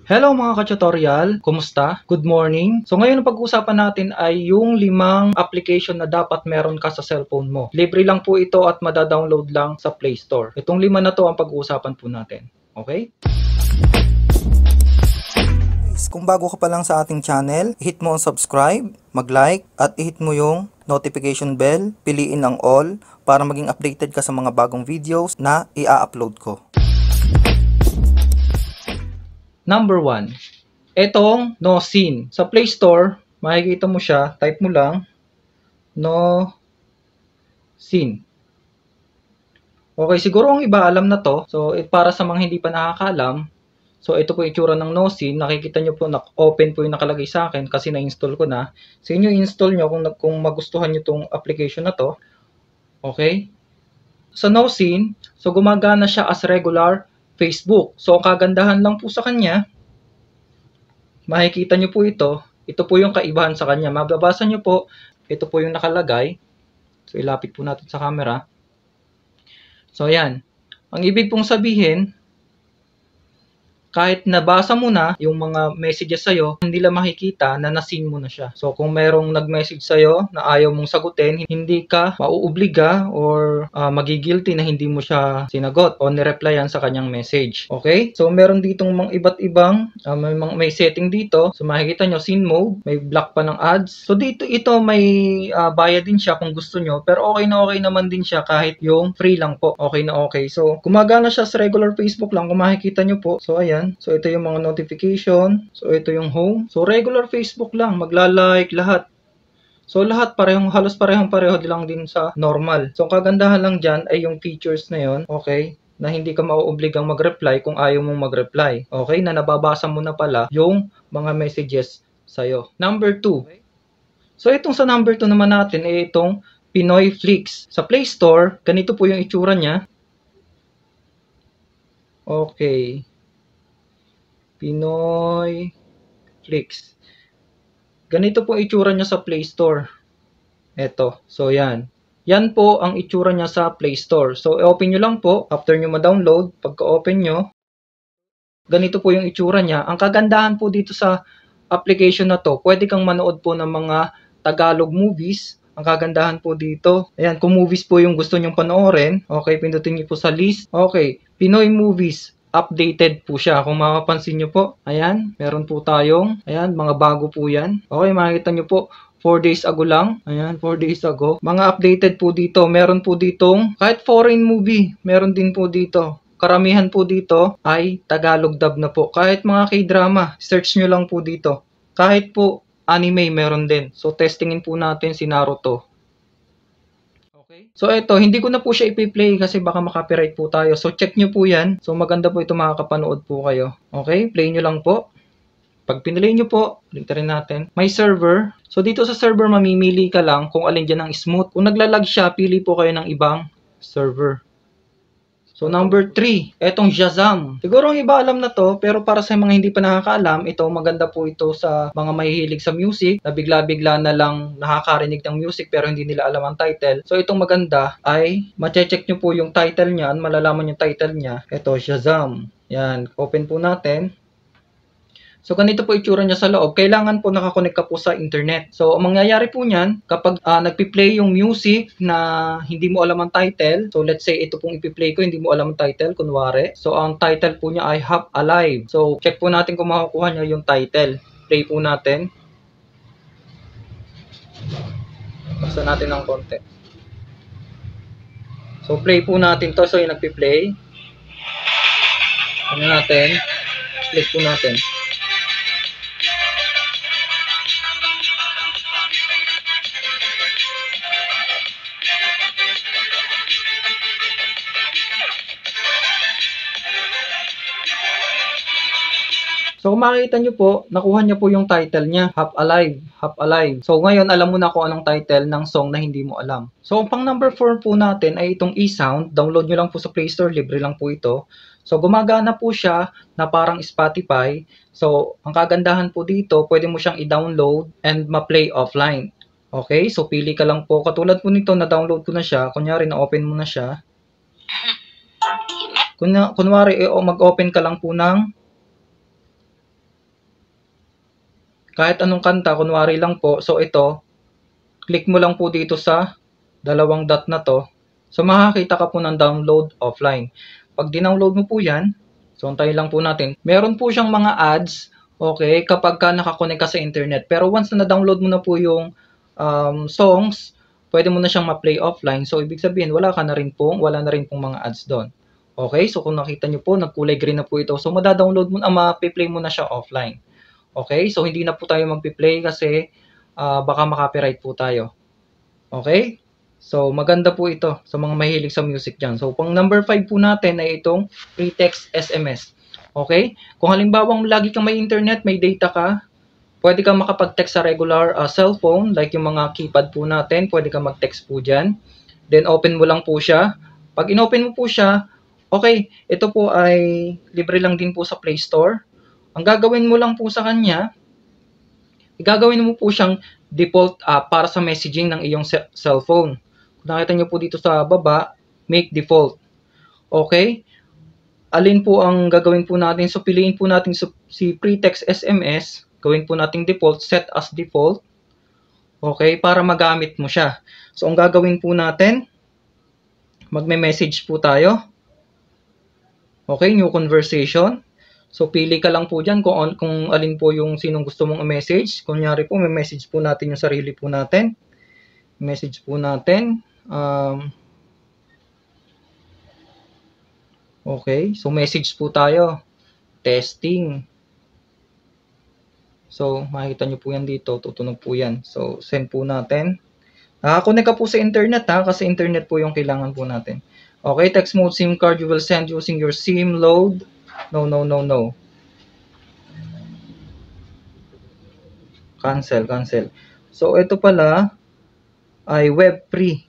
Hello mga ka-tutorial, kumusta? Good morning. So ngayon ang pag-uusapan natin ay yung 5 application na dapat meron ka sa cellphone mo. Libre lang po ito at madadownload lang sa Play Store. Itong 5 na to ang pag-uusapan po natin. Okay? Kung bago ka pa lang sa ating channel, hit mo ang subscribe, mag-like, at hit mo yung notification bell, piliin ang all para maging updated ka sa mga bagong videos na i-upload ko. Number 1. Itong NoScene. Sa Play Store, makikita mo siya, type mo lang NoScene. Okay, siguro ang iba alam na to. So, para sa mga hindi pa nakakaalam, so ito po yung itsura ng NoScene. Nakikita nyo po, open po yung nakalagay sa akin kasi na-install ko na. Sa inyo, install nyo kung magustuhan nyo itong application na to. Okay? Sa NoScene, so gumagana siya as regular Facebook. So, ang kagandahan lang po sa kanya, makikita nyo po ito. Ito po yung kaibahan sa kanya. Mababasa nyo po, ito po yung nakalagay. So, ilapit po natin sa camera. So, ayan. Ang ibig pong sabihin, kahit nabasa mo na yung mga messages sa'yo, hindi lang makikita na na-seen mo na siya. So, kung merong nag-message sa'yo na ayaw mong sagutin, hindi ka mauobliga or magigilty na hindi mo siya sinagot o nireplyan sa kanyang message. Okay? So, meron ditong mga iba't ibang, may setting dito. So, makikita nyo, scene mode, may block pa ng ads. So, dito, ito may bayad din siya kung gusto nyo, pero okay naman din siya kahit yung free lang po. Okay na okay. So, gumagana siya sa regular Facebook lang kung makikita nyo po. So, ayan. So, ito yung mga notification. So, ito yung home. So, regular Facebook lang. Magla-like, lahat. So, lahat halos parehong-pareho lang din sa normal. So, ang kagandahan lang dyan ay yung features na yon. Okay? Na hindi ka mauobligang mag-reply kung ayaw mong mag-reply. Okay? Na nababasa mo na pala yung mga messages sa'yo. Number 2. So, itong sa number 2 naman natin ay itong Pinoy Flix. Sa Play Store, ganito po yung itsura niya. Okay. Pinoy Flix. Ganito po itsura niya sa Play Store. Eto. So, yan. Yan po ang itsura niya sa Play Store. So, i-open nyo lang po. After nyo ma-download, pagka-open nyo, ganito po yung itsura niya. Ang kagandahan po dito sa application na to, pwede kang manood po ng mga Tagalog movies. Ang kagandahan po dito, ayan, kung movies po yung gusto nyong panoorin, okay, pindutin nyo po sa list. Okay, Pinoy movies. Updated po siya. Kung mapapansin nyo po, ayan, meron po tayong, ayan, mga bago po yan. Okay, makikita nyo po, 4 days ago lang. Ayan, 4 days ago. Mga updated po dito. Meron po ditong, kahit foreign movie, meron din po dito. Karamihan po dito ay Tagalog dub na po. Kahit mga K-drama, search nyo lang po dito. Kahit po anime, meron din. So, testingin po natin si Naruto. Okay. So, ito, hindi ko na po siya ipi-play kasi baka makapiright po tayo. So, check nyo po yan. So, maganda po ito, makakapanood po kayo. Okay, play nyo lang po. Pag pinili nyo po, ulit rin natin. May server. So, dito sa server, mamimili ka lang kung alin dyan ang smooth. Kung naglalag siya, pili po kayo ng ibang server. So, number 3, etong Shazam. Siguro ang iba alam na to, pero para sa mga hindi pa nakakaalam, ito, maganda po ito sa mga mahihilig sa music, na bigla-bigla na lang nakakarinig ng music pero hindi nila alam ang title. So, itong maganda ay, mache-check nyo po yung title niyan, malalaman yung title niya. Ito, Shazam. Yan, open po natin. So, ganito po itsura niya sa loob. Kailangan po nakakonect ka po sa internet. So, ang mangyayari po niyan, kapag nagpi-play yung music na hindi mo alam ang title, so let's say ito pong ipi-play ko, hindi mo alam ang title, kunwari. So, ang title po niya ay Half Alive. So, check po natin kung makukuha niya yung title. Play po natin. Basta natin ng konti. So, play po natin to. So, yung nagpi-play. Ano natin? Play po natin. So, kung makikita nyo po, nakuha niya po yung title niya, Half Alive, Half Alive. So, ngayon, alam mo na kung anong title ng song na hindi mo alam. So, ang pang number 4 po natin ay itong eSound. Download nyo lang po sa Play Store, libre lang po ito. So, gumagana po siya na parang Spotify. So, ang kagandahan po dito, pwede mo siyang i-download and ma-play offline. Okay, so pili ka lang po. Katulad po nito, na-download ko na siya. Kunyari, na-open mo na siya. Kunwari, mag-open ka lang po ng kahit anong kanta, kunwari lang po. So ito, click mo lang po dito sa dalawang dot na to. So makakita ka po ng download offline. Pag dinownload mo po yan, so antayin lang po natin. Meron po siyang mga ads, okay, kapag ka nakakonect ka sa internet. Pero once na na-download mo na po yung songs, pwede mo na siyang ma-play offline. So ibig sabihin, wala na rin pong mga ads doon. Okay, so kung nakita nyo po, nagkulay green na po ito. So madadownload mo, ma-play mo na siya offline. Okay, so hindi na po tayo mag-play kasi baka makapiright po tayo. Okay? So, maganda po ito sa mga mahilig sa music dyan. So, pang number 5 po natin ay itong pre-text SMS. Okay? Kung halimbawa lagi kang may internet, may data ka, pwede kang makapag-text sa regular cellphone, like yung mga keypad po natin, pwede kang mag-text po dyan. Then, open mo lang po siya. Pag in-open mo po siya, okay, ito po ay libre lang din po sa Play Store. Ang gagawin mo lang po sa kanya, gagawin mo po siyang default app para sa messaging ng iyong cellphone. Kung nakita nyo po dito sa baba, make default. Okay? Alin po ang gagawin po natin? So, piliin po natin si pre-text SMS. Gawin po natin default, set as default. Okay? Para magamit mo siya. So, ang gagawin po natin, magme-message po tayo. Okay? New conversation. So, pili ka lang po dyan kung alin po yung sinong gusto mong message. Kunyari po, may message po natin yung sarili po natin. Message po natin. Okay, so message po tayo. Testing. So, makikita nyo po yan dito. Tutunog po yan. So, send po natin. Connect ka po sa internet kasi internet po yung kailangan po natin. Okay, text mode SIM card you will send using your SIM load. No. Cancel. So, ito pala ay web free.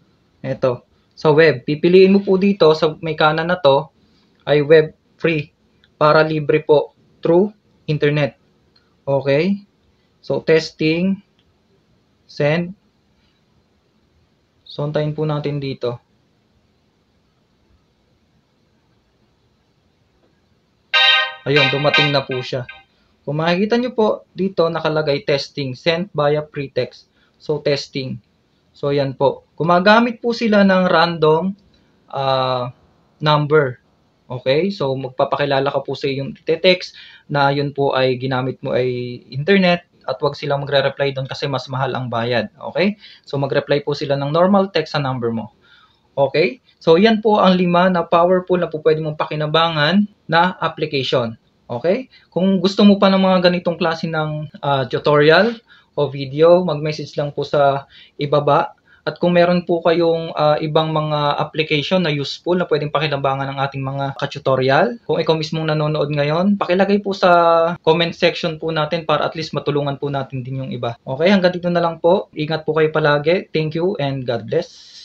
Ito. Sa web. Pipiliin mo po dito sa may kanan na to ay web free. Para libre po through internet. Okay. So, testing. Send. So, antayin po natin dito. Ayun, dumating na po siya. Kung makikita nyo po, dito nakalagay testing, sent via pretext. So, testing. So, yan po. Gumagamit po sila ng random number. Okay? So, magpapakilala ka po sa iyong text na yun po ay ginamit mo ay internet at wag silang magre-reply doon kasi mas mahal ang bayad. Okay? So, mag-reply po sila ng normal text sa number mo. Okay? So, yan po ang 5 na powerful na po pwede mong pakinabangan na application. Okay? Kung gusto mo pa ng mga ganitong klase ng tutorial o video, mag-message lang po sa ibaba. At kung meron po kayong ibang mga application na useful na pwedeng pakinabangan ng ating mga ka-tutorial, kung ikaw mismong nanonood ngayon, pakilagay po sa comment section po natin para at least matulungan po natin din yung iba. Okay? Hanggang dito na lang po. Ingat po kayo palagi. Thank you and God bless.